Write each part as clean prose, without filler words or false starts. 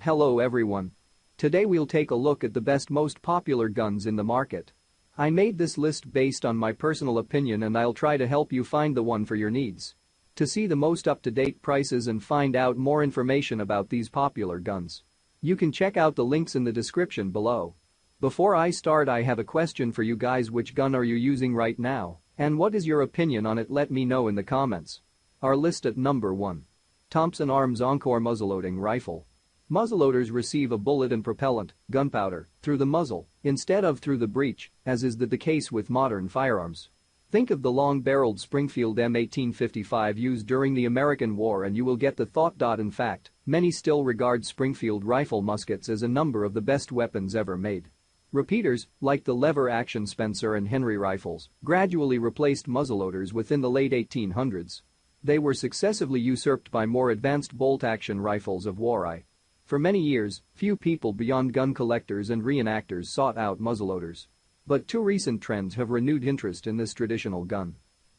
Hello everyone. Today we'll take a look at the most popular guns in the market. I made this list based on my personal opinion and I'll try to help you find the one for your needs. To see the most up-to-date prices and find out more information about these popular guns, you can check out the links in the description below. Before I start, I have a question for you guys. Which gun are you using right now? And what is your opinion on it? Let me know in the comments. Our list at number 1. Thompson Arms Encore Muzzleloading Rifle. Muzzleloaders receive a bullet and propellant, gunpowder, through the muzzle, instead of through the breech, as is the case with modern firearms. Think of the long-barreled Springfield M1855 used during the American War and you will get the thought. In fact, many still regard Springfield rifle muskets as a number of the best weapons ever made. Repeaters, like the lever-action Spencer and Henry rifles, gradually replaced muzzleloaders within the late 1800s. They were successively usurped by more advanced bolt-action rifles of war. For many years, few people beyond gun collectors and reenactors sought out muzzleloaders. But two recent trends have renewed interest in this traditional gun.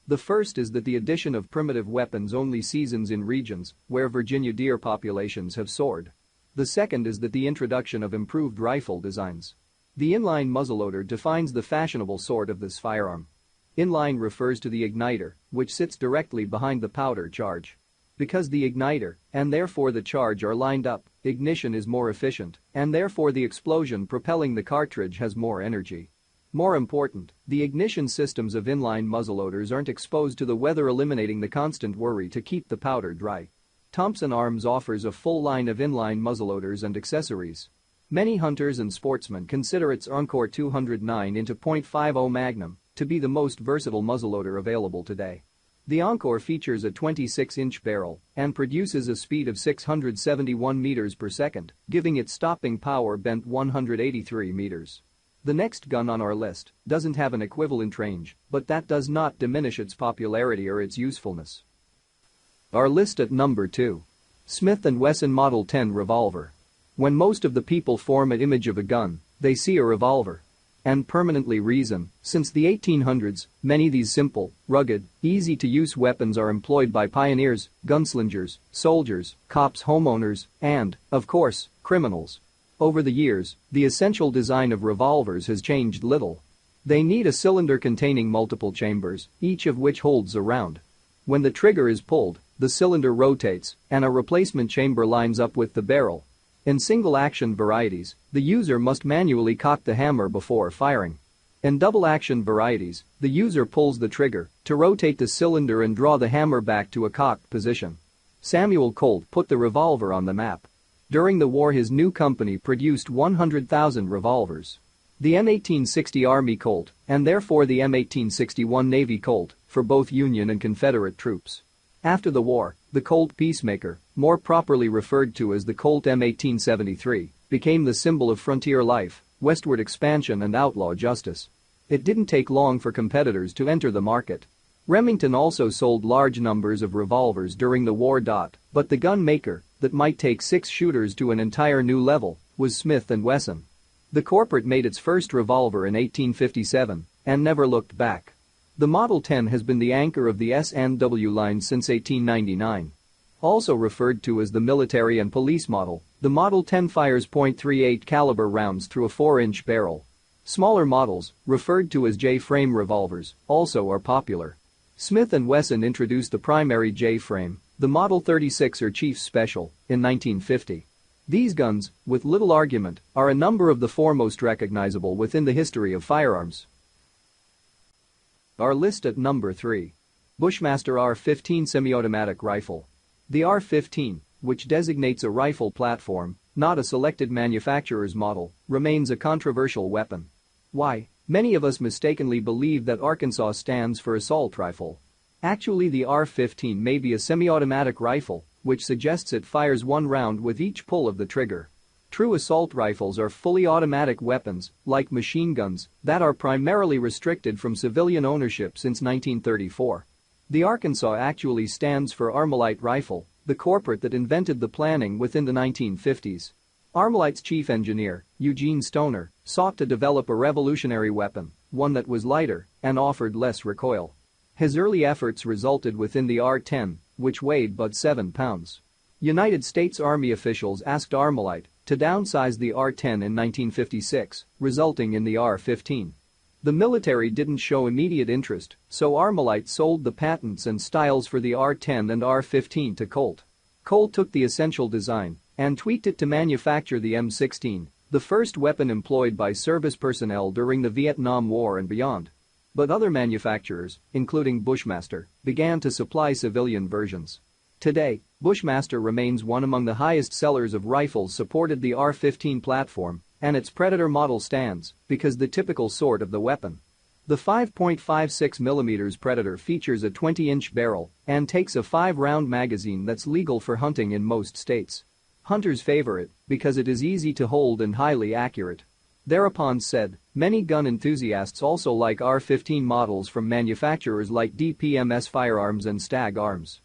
The first is that the addition of primitive weapons only seasons in regions where Virginia deer populations have soared. The second is that the introduction of improved rifle designs. The inline muzzleloader defines the fashionable sort of this firearm. Inline refers to the igniter, which sits directly behind the powder charge. Because the igniter, and therefore the charge, are lined up, ignition is more efficient, and therefore the explosion propelling the cartridge has more energy. More important, the ignition systems of inline muzzleloaders aren't exposed to the weather, eliminating the constant worry to keep the powder dry. Thompson Arms offers a full line of inline muzzleloaders and accessories. Many hunters and sportsmen consider its Encore 209.50 Magnum to be the most versatile muzzleloader available today. The Encore features a 26-inch barrel and produces a speed of 671 meters per second, giving its stopping power bent 183 meters. The next gun on our list doesn't have an equivalent range, but that does not diminish its popularity or its usefulness. Our list at number 2. Smith & Wesson Model 10 Revolver. When most of the people form an image of a gun, they see a revolver. And permanently reason, since the 1800s, many of these simple, rugged, easy-to-use weapons are employed by pioneers, gunslingers, soldiers, cops, homeowners, and, of course, criminals. Over the years, the essential design of revolvers has changed little. They need a cylinder containing multiple chambers, each of which holds a round. When the trigger is pulled, the cylinder rotates, and a replacement chamber lines up with the barrel. In single-action varieties, the user must manually cock the hammer before firing. In double-action varieties, the user pulls the trigger to rotate the cylinder and draw the hammer back to a cocked position. Samuel Colt put the revolver on the map. During the war, his new company produced 100,000 revolvers. The M1860 Army Colt, and therefore the M1861 Navy Colt, for both Union and Confederate troops. After the war, the Colt Peacemaker, more properly referred to as the Colt M1873, became the symbol of frontier life, westward expansion and outlaw justice. It didn't take long for competitors to enter the market. Remington also sold large numbers of revolvers during the war. But the gun maker that might take 6 shooters to an entire new level was Smith & Wesson. The corporate made its first revolver in 1857 and never looked back. The Model 10 has been the anchor of the S&W line since 1899. Also referred to as the military and police model, the Model 10 fires .38 caliber rounds through a 4-inch barrel. Smaller models, referred to as J-frame revolvers, also are popular. Smith & Wesson introduced the primary J-frame, the Model 36 or Chief Special, in 1950. These guns, with little argument, are a number of the foremost recognizable within the history of firearms. Our list at number 3. Bushmaster R-15 Semiautomatic Rifle. The R-15, which designates a rifle platform, not a selected manufacturer's model, remains a controversial weapon. Why? Many of us mistakenly believe that Arkansas stands for assault rifle. Actually, the R-15 may be a semi-automatic rifle, which suggests it fires 1 round with each pull of the trigger. True assault rifles are fully automatic weapons, like machine guns, that are primarily restricted from civilian ownership since 1934. The Arkansas actually stands for Armalite Rifle, the corporate that invented the planning within the 1950s. Armalite's chief engineer, Eugene Stoner, sought to develop a revolutionary weapon, one that was lighter and offered less recoil. His early efforts resulted within the R-10, which weighed but 7 pounds. United States Army officials asked Armalite to downsize the R-10 in 1956, resulting in the R-15. The military didn't show immediate interest, so Armalite sold the patents and styles for the R-10 and R-15 to Colt. Colt took the essential design and tweaked it to manufacture the M16, the first weapon employed by service personnel during the Vietnam War and beyond. But other manufacturers, including Bushmaster, began to supply civilian versions. Today, Bushmaster remains one among the highest sellers of rifles supported the R-15 platform, and its Predator model stands because the typical sort of the weapon. The 5.56mm Predator features a 20-inch barrel and takes a 5-round magazine that's legal for hunting in most states. Hunters favor it because it is easy to hold and highly accurate. Thereupon said, many gun enthusiasts also like R-15 models from manufacturers like DPMS Firearms and Stag Arms.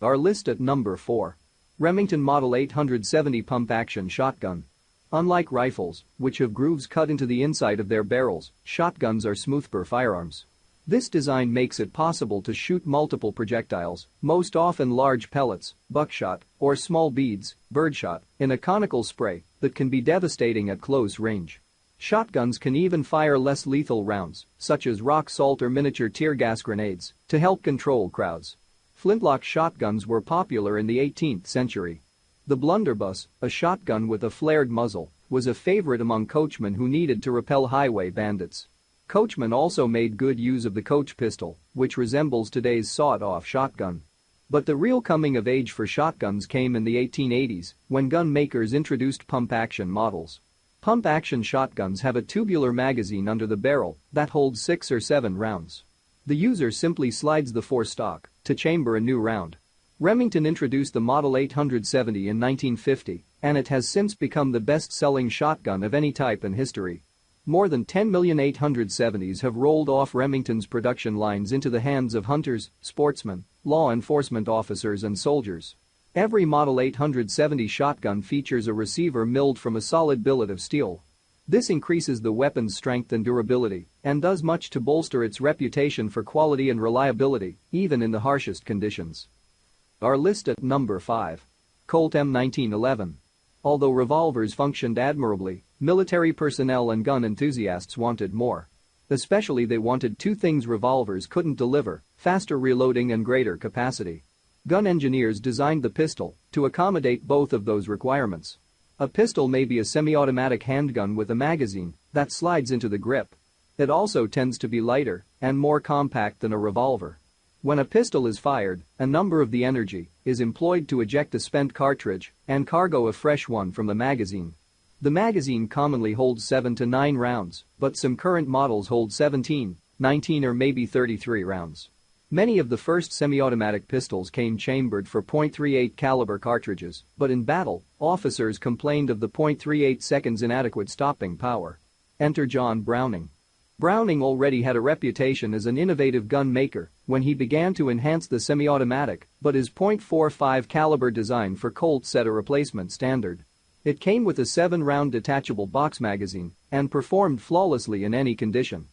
Our list at number 4. Remington Model 870 Pump-Action Shotgun. Unlike rifles, which have grooves cut into the inside of their barrels, shotguns are smoothbore firearms. This design makes it possible to shoot multiple projectiles, most often large pellets, buckshot, or small beads, birdshot, in a conical spray that can be devastating at close range. Shotguns can even fire less lethal rounds, such as rock salt or miniature tear gas grenades, to help control crowds. Flintlock shotguns were popular in the 18th century. The blunderbuss, a shotgun with a flared muzzle, was a favorite among coachmen who needed to repel highway bandits. Coachmen also made good use of the coach pistol, which resembles today's sawed-off shotgun. But the real coming of age for shotguns came in the 1880s, when gun makers introduced pump-action models. Pump-action shotguns have a tubular magazine under the barrel that holds 6 or 7 rounds. The user simply slides the forestock to chamber a new round. Remington introduced the Model 870 in 1950, and it has since become the best-selling shotgun of any type in history. More than 10 million 870s have rolled off Remington's production lines into the hands of hunters, sportsmen, law enforcement officers and soldiers. Every Model 870 shotgun features a receiver milled from a solid billet of steel. This increases the weapon's strength and durability and does much to bolster its reputation for quality and reliability, even in the harshest conditions. Our list at number 5. Colt M1911. Although revolvers functioned admirably, military personnel and gun enthusiasts wanted more. Especially they wanted two things revolvers couldn't deliver: faster reloading and greater capacity. Gun engineers designed the pistol to accommodate both of those requirements. A pistol may be a semi-automatic handgun with a magazine that slides into the grip. It also tends to be lighter and more compact than a revolver. When a pistol is fired, a number of the energy is employed to eject a spent cartridge and cargo a fresh one from the magazine. The magazine commonly holds 7 to 9 rounds, but some current models hold 17, 19 or maybe 33 rounds. Many of the first semi-automatic pistols came chambered for .38 caliber cartridges, but in battle, officers complained of the .38 seconds inadequate stopping power. Enter John Browning. Browning already had a reputation as an innovative gun maker when he began to enhance the semi-automatic, but his .45 caliber design for Colt set a replacement standard. It came with a 7-round detachable box magazine and performed flawlessly in any condition.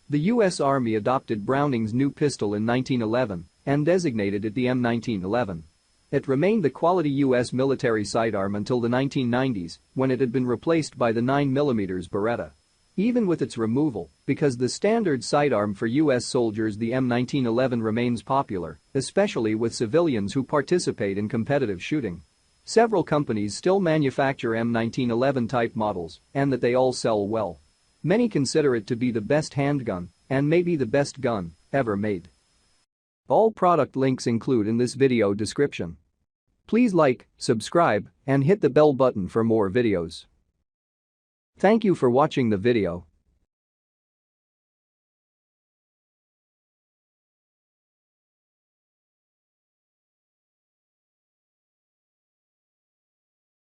The U.S. Army adopted Browning's new pistol in 1911 and designated it the M1911. It remained the quality U.S. military sidearm until the 1990s, when it had been replaced by the 9mm Beretta. Even with its removal, because the standard sidearm for U.S. soldiers, the M1911 remains popular, especially with civilians who participate in competitive shooting. Several companies still manufacture M1911 type models, and that they all sell well. Many consider it to be the best handgun and maybe the best gun ever made. All product links include in this video description. Please like, subscribe, and hit the bell button for more videos. Thank you for watching the video.